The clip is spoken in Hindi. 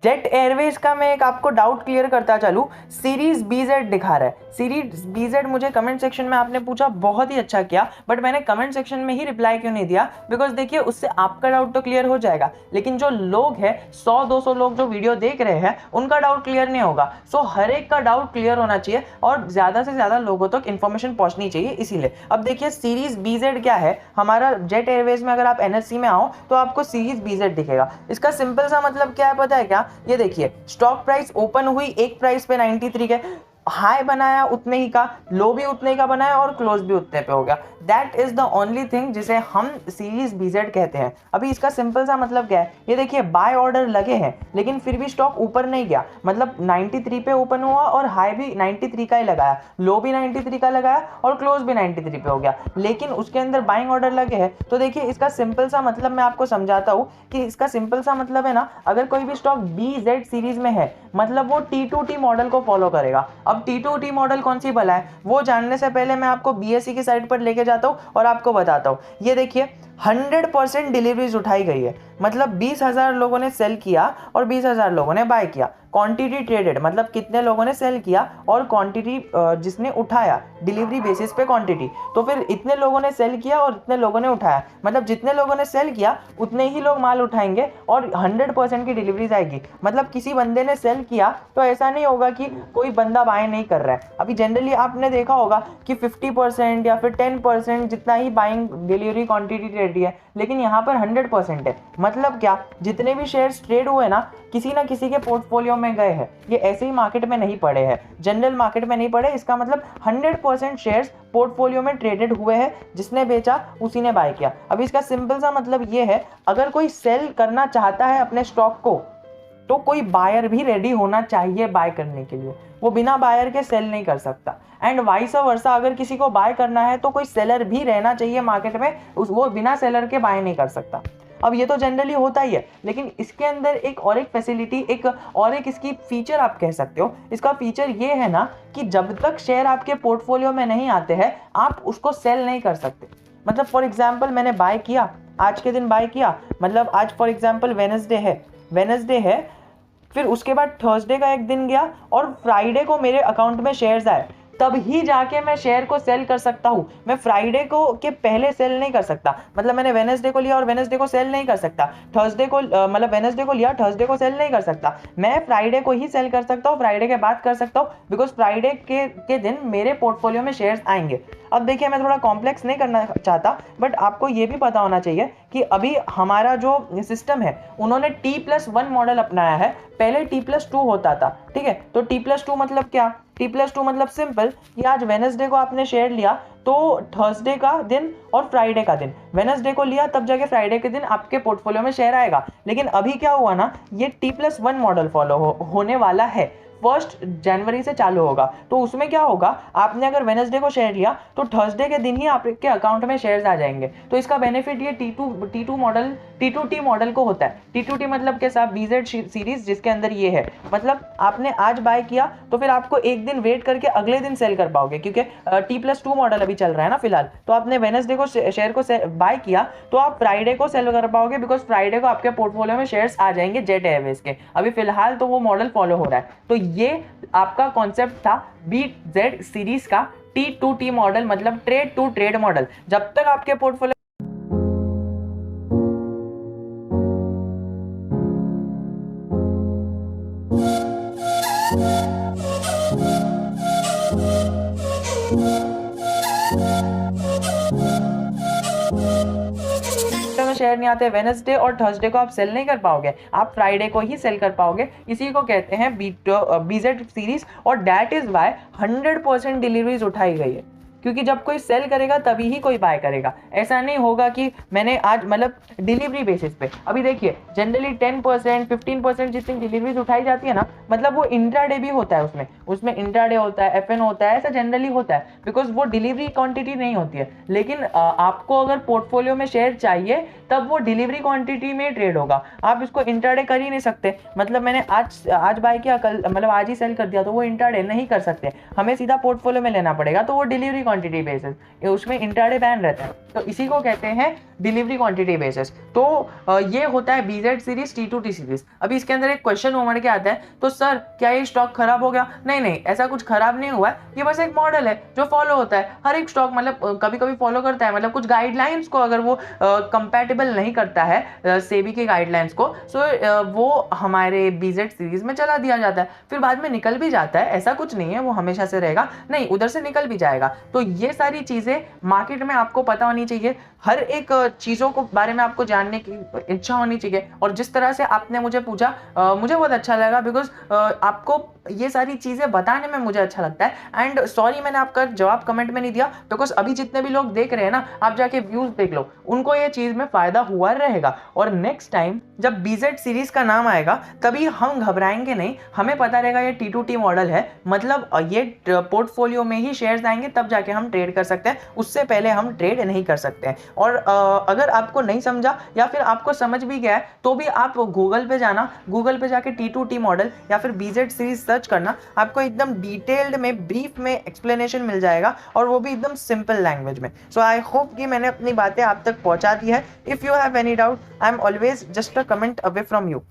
जेट एयरवेज का मैं एक आपको डाउट क्लियर करता चलूँ, सीरीज BZ दिखा रहा है। सीरीज BZ मुझे कमेंट सेक्शन में आपने पूछा, बहुत ही अच्छा किया, बट मैंने कमेंट सेक्शन में ही रिप्लाई क्यों नहीं दिया? बिकॉज देखिए उससे आपका डाउट तो क्लियर हो जाएगा, लेकिन जो लोग हैं 100-200 लोग जो वीडियो देख रहे हैं उनका डाउट क्लियर नहीं होगा। सो हर एक का डाउट क्लियर होना चाहिए और ज़्यादा से ज़्यादा लोगों तक इन्फॉर्मेशन पहुंचनी चाहिए, इसीलिए। अब देखिए सीरीज BZ क्या है, हमारा जेट एयरवेज में अगर आप NSC में आओ तो आपको सीरीज BZ दिखेगा। इसका सिंपल सा मतलब क्या है पता है क्या? ये देखिए स्टॉक प्राइस ओपन हुई एक प्राइस पे 93 के, हाई बनाया उतने ही का, लो भी उतने ही का बनाया और क्लोज भी उतने पे हो गया। That is the only thing जिसे हम सीरीज BZ कहते हैं। अभी इसका सिंपल सा मतलब क्या है, ये देखिए बाय ऑर्डर लगे हैं लेकिन फिर भी स्टॉक ऊपर नहीं गया, मतलब 93 पे ओपन हुआ और हाई भी 93 का ही लगाया, लो भी 93 का लगाया और क्लोज भी 93 पे हो गया, लेकिन उसके अंदर बाइंग ऑर्डर लगे हैं। तो देखिए इसका सिंपल सा मतलब मैं आपको समझाता हूँ कि इसका सिंपल सा मतलब है ना, अगर कोई भी स्टॉक BZ सीरीज में है मतलब वो T2T मॉडल को फॉलो करेगा। अब T2T मॉडल कौन सी भला है, वो जानने से पहले मैं आपको BSE की साइट पर लेके जाता हूँ और आपको बताता हूँ। ये देखिए 100% डिलीवरीज उठाई गई है, मतलब 20,000 लोगों ने सेल किया और 20,000 लोगों ने बाय किया। क्वांटिटी ट्रेडेड मतलब कितने लोगों ने सेल किया और क्वांटिटी जिसने उठाया, डिलीवरी बेसिस पे क्वांटिटी, तो फिर इतने लोगों ने सेल किया और इतने लोगों ने उठाया, मतलब जितने लोगों ने सेल किया उतने ही लोग माल उठाएंगे और 100% की डिलीवरीज आएगी। मतलब किसी बंदे ने सेल किया तो ऐसा नहीं होगा कि कोई बंदा बाय नहीं कर रहा है। अभी जनरली आपने देखा होगा कि 50% या फिर 10% जितना ही बाइंग डिलीवरी क्वांटिटी ट्रेड है, लेकिन यहाँ पर 100% है। मतलब क्या, जितने भी शेयर्स ट्रेड हुए ना किसी के पोर्टफोलियो में गए हैं, ये ऐसे ही मार्केट में नहीं पड़े हैं, जनरल मार्केट में नहीं पड़े। इसका मतलब 100% शेयर्स पोर्टफोलियो में ट्रेडेड हुए हैं, जिसने बेचा उसी ने बाय किया। अब इसका सिंपल सा मतलब ये है, अगर कोई सेल करना चाहता है अपने स्टॉक को तो कोई बायर भी रेडी होना चाहिए बाय करने के लिए, वो बिना बायर के सेल नहीं कर सकता। एंड वाइस वर्सा, अगर किसी को बाय करना है तो कोई सेलर भी रहना चाहिए मार्केट में, वो बिना सेलर के बाय नहीं कर सकता। अब ये तो जनरली होता ही है, लेकिन इसके अंदर एक फैसिलिटी, एक इसकी फीचर आप कह सकते हो। इसका फीचर ये है ना कि जब तक शेयर आपके पोर्टफोलियो में नहीं आते हैं आप उसको सेल नहीं कर सकते। मतलब फॉर एग्जाम्पल मैंने बाय किया, आज के दिन बाय किया, मतलब आज फॉर एग्जाम्पल वेनसडे है, फिर उसके बाद थर्सडे का एक दिन गया और फ्राइडे को मेरे अकाउंट में शेयर्स आए, तब ही जाके मैं शेयर को सेल कर सकता हूँ। मैं फ्राइडे को के पहले सेल नहीं कर सकता। मतलब मैंने वेडनेसडे को लिया और वेडनेसडे को सेल नहीं कर सकता, थर्सडे को मतलब वेडनेसडे को लिया, थर्सडे को सेल नहीं कर सकता। मैं फ्राइडे को ही सेल कर सकता हूँ, फ्राइडे के बाद कर सकता हूँ, बिकॉज फ्राइडे के दिन मेरे पोर्टफोलियो में शेयर्स आएंगे। अब देखिए मैं थोड़ा कॉम्प्लेक्स नहीं करना चाहता, बट आपको ये भी पता होना चाहिए कि अभी हमारा जो सिस्टम है उन्होंने T+1 मॉडल अपनाया है, पहले T+2 होता था। ठीक है, तो T+2 मतलब क्या? T+2 मतलब सिंपल कि आज वेडनेसडे को आपने शेयर लिया तो थर्सडे का दिन और फ्राइडे का दिन, वेडनेसडे को लिया तब जाके फ्राइडे के दिन आपके पोर्टफोलियो में शेयर आएगा। लेकिन अभी क्या हुआ ना, ये T+1 मॉडल फॉलो होने वाला है, 1 जनवरी से चालू होगा। तो उसमें क्या होगा, आपने अगर वेडनेसडे को शेयर लिया तो थर्सडे के दिन ही आपके अकाउंट में शेयर्स आ जाएंगे। तो इसका बेनिफिट ये T2T मॉडल को होता है। T2T मतलब कैसा, BZ सीरीज जिसके अंदर ये है, मतलब आपने आज बाय किया तो फिर आपको एक दिन वेट करके अगले दिन सेल कर पाओगे, क्योंकि T+2 मॉडल अभी चल रहा है ना फिलहाल। तो आपने वेडनेसडे को शेयर को बाय किया तो आप फ्राइडे को सेल कर पाओगे, बिकॉज फ्राइडे को आपके पोर्टफोलियो में शेयर्स आ जाएंगे जेट एयरवेज के। अभी फिलहाल तो वो मॉडल फॉलो हो रहा है। तो ये आपका कॉन्सेप्ट था BZ सीरीज का T2T मॉडल, मतलब ट्रेड टू ट्रेड मॉडल। जब तक आपके पोर्टफोलियो में शेयर नहीं आते, वेडनेसडे और थर्सडे को आप सेल नहीं कर पाओगे, आप फ्राइडे को ही सेल कर पाओगे। इसी को कहते हैं BZ सीरीज, और दैट इज वाई 100% डिलीवरीज उठाई गई है, क्योंकि जब कोई सेल करेगा तभी ही कोई बाय करेगा। ऐसा नहीं होगा कि मैंने आज, मतलब डिलीवरी बेसिस पे। अभी देखिए जनरली 10% 15% जितनी डिलीवरीज उठाई जाती है ना, मतलब वो इंट्राडे भी होता है, उसमें इंट्राडे होता है, FN होता है, ऐसा जनरली होता है, बिकॉज वो डिलीवरी क्वांटिटी नहीं होती है। लेकिन आपको अगर पोर्टफोलियो में शेयर चाहिए तब वो डिलीवरी क्वांटिटी में ट्रेड होगा, आप इसको इंट्राडे कर ही नहीं सकते। मतलब मैंने आज बाय किया, कल मतलब आज ही सेल कर दिया, तो वो इंट्राडे नहीं कर सकते, हमें सीधा पोर्टफोलियो में लेना पड़ेगा, तो वो डिलीवरी क्वांटिटी बेसिस, उसमें इंट्राडे बैन रहता है, तो इसी को कहते हैं डिलीवरी क्वांटिटी बेसिस। तो ये होता है BZ सीरीज, T2T सीरीज। अभी इसके अंदर एक क्वेश्चन उमड़ के आता है, तो सर क्या ये स्टॉक खराब हो गया? नहीं नहीं, ऐसा कुछ खराब नहीं हुआ है, ये बस एक मॉडल है जो फॉलो होता है। हर एक स्टॉक मतलब कभी कभी फॉलो करता है, मतलब कुछ गाइडलाइंस को अगर वो कंपैटिबल नहीं करता है सेबी के गाइडलाइंस को, सो वो हमारे BZ सीरीज में चला दिया जाता है, फिर बाद में निकल भी जाता है। ऐसा कुछ नहीं है वो हमेशा से रहेगा, नहीं, उधर से निकल भी जाएगा। तो ये सारी चीज़ें मार्केट में आपको पता होनी चाहिए, हर एक चीज़ों को बारे में आपको जानने की इच्छा होनी चाहिए। और जिस तरह से आपने मुझे पूछा मुझे बहुत अच्छा लगा, बिकॉज आपको ये सारी चीज़ें बताने में मुझे अच्छा लगता है। एंड सॉरी मैंने आपका जवाब कमेंट में नहीं दिया, बिकॉज अभी जितने भी लोग देख रहे हैं ना, आप जाके व्यूज़ देख लो, उनको ये चीज़ में फ़ायदा हुआ रहेगा। और नेक्स्ट टाइम जब BZ सीरीज़ का नाम आएगा तभी हम घबराएंगे नहीं, हमें पता रहेगा ये T2T मॉडल है, मतलब ये पोर्टफोलियो में ही शेयर्स आएंगे तब जाके हम ट्रेड कर सकते हैं, उससे पहले हम ट्रेड नहीं कर सकते हैं। और अगर आपको नहीं समझा या फिर आपको समझ भी गया है तो भी आप गूगल पे जाना, गूगल पे जाके T2T मॉडल या फिर BZ सीरीज सर्च करना, आपको एकदम डिटेल्ड में ब्रीफ में एक्सप्लेनेशन मिल जाएगा, और वो भी एकदम सिंपल लैंग्वेज में। सो आई होप कि मैंने अपनी बातें आप तक पहुंचा दी है। If you have any doubt, I am always just a comment away from you.